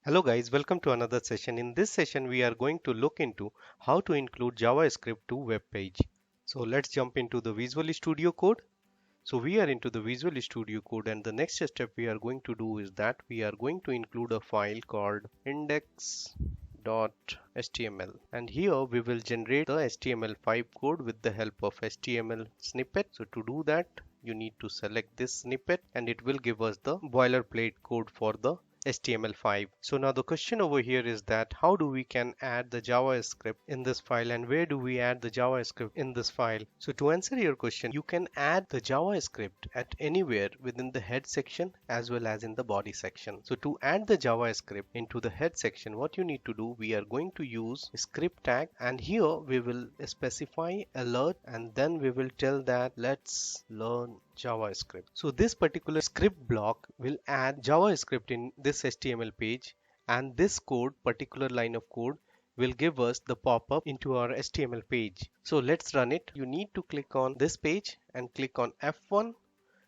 Hello guys, welcome to another session. In this session, we are going to look into how to include JavaScript to web page. So let's jump into the Visual Studio Code. So we are into the Visual Studio Code, and the next step we are going to do is that we are going to include a file called index.html, and here we will generate the HTML5 code with the help of HTML snippet. So to do that, you need to select this snippet and it will give us the boilerplate code for the HTML5. So now the question over here is that how do we can add the JavaScript in this file, and where do we add the JavaScript in this file? So to answer your question, you can add the JavaScript at anywhere within the head section as well as in the body section. So to add the JavaScript into the head section, what you need to do, we are going to use script tag, and here we will specify alert, and then we will tell that let's learn JavaScript. So this particular script block will add JavaScript in this HTML page, and this particular line of code will give us the pop-up into our HTML page. So let's run it. You need to click on this page and click on F1,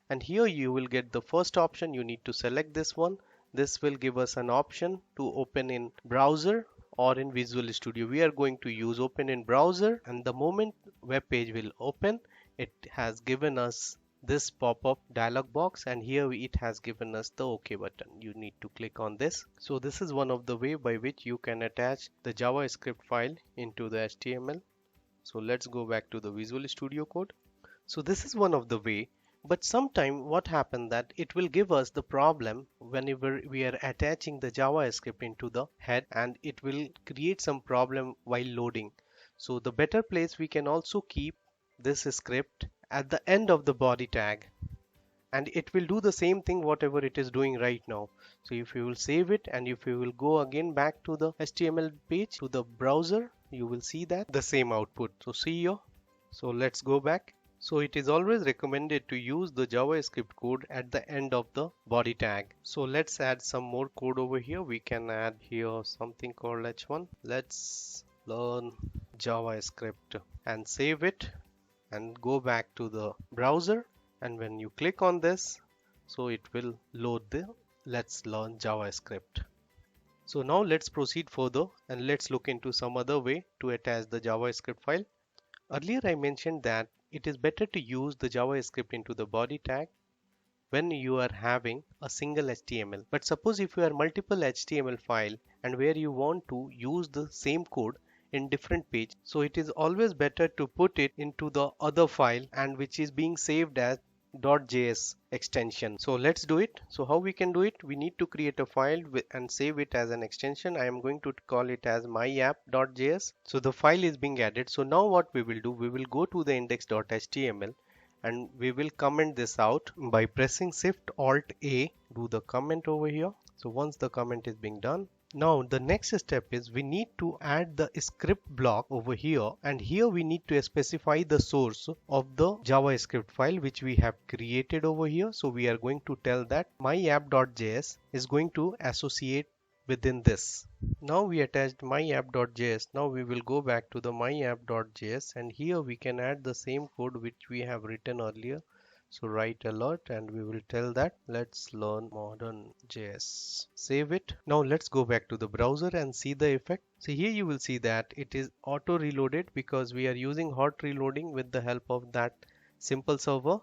and here you will get the first option. You need to select this one. This will give us an option to open in browser or in Visual Studio. We are going to use open in browser, and the moment web page will open, it has given us this pop-up dialog box, and here it has given us the OK button. You need to click on this. So this is one of the way by which you can attach the JavaScript file into the HTML. So let's go back to the Visual Studio Code. So this is one of the way, but sometime what happened that it will give us the problem whenever we are attaching the JavaScript into the head, and it will create some problem while loading. So the better place, we can also keep this script at the end of the body tag, and it will do the same thing whatever it is doing right now. So if you will save it and if you will go again back to the HTML page to the browser, you will see that the same output. So see here. So let's go back. So it is always recommended to use the JavaScript code at the end of the body tag. So let's add some more code over here. We can add here something called h1. Let's learn JavaScript and save it and go back to the browser, and when you click on this, so it will load the let's learn JavaScript. So now let's proceed further and let's look into some other way to attach the JavaScript file. Earlier I mentioned that it is better to use the JavaScript into the body tag when you are having a single HTML. But suppose if you are multiple HTML file and where you want to use the same code in different page, so it is always better to put it into the other file, and which is being saved as .js extension. So let's do it. So how we can do it? We need to create a file and save it as an extension. I am going to call it as myapp.js. So the file is being added. So now what we will do, we will go to the index.html and we will comment this out by pressing Shift Alt A. Do the comment over here. So once the comment is being done, now the next step is we need to add the script block over here, and here we need to specify the source of the JavaScript file which we have created over here. So we are going to tell that myapp.js is going to associate within this. Now we attached myapp.js. Now we will go back to the myapp.js, and here we can add the same code which we have written earlier. So write alert, and we will tell that let's learn modern JS. Save it. Now let's go back to the browser and see the effect. So here you will see that it is auto reloaded because we are using hot reloading with the help of that simple server.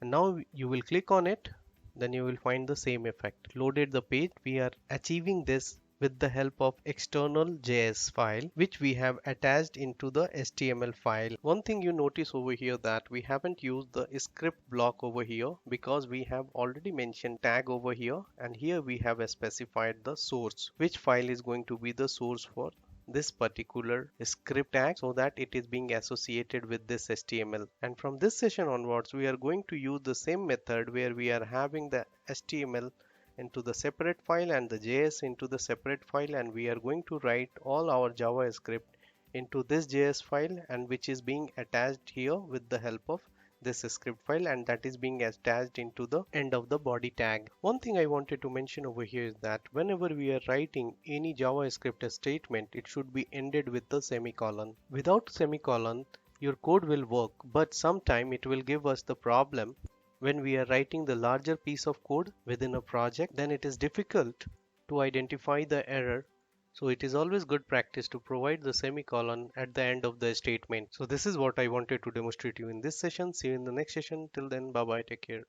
And now you will click on it, then you will find the same effect. Loaded the page. We are achieving this with the help of external JS file which we have attached into the HTML file. One thing you notice over here that we haven't used the script block over here because we have already mentioned tag over here, and here we have specified the source, which file is going to be the source for this particular script tag, so that it is being associated with this HTML. And from this session onwards, we are going to use the same method where we are having the HTML into the separate file and the JS into the separate file, and we are going to write all our JavaScript into this JS file, and which is being attached here with the help of this script file, and that is being attached into the end of the body tag. One thing I wanted to mention over here is that whenever we are writing any JavaScript statement, it should be ended with the semicolon. Without semicolon, your code will work, but sometime it will give us the problem when we are writing the larger piece of code within a project. Then it is difficult to identify the error. So it is always good practice to provide the semicolon at the end of the statement. So this is what I wanted to demonstrate you in this session. See you in the next session. Till then, bye bye, take care.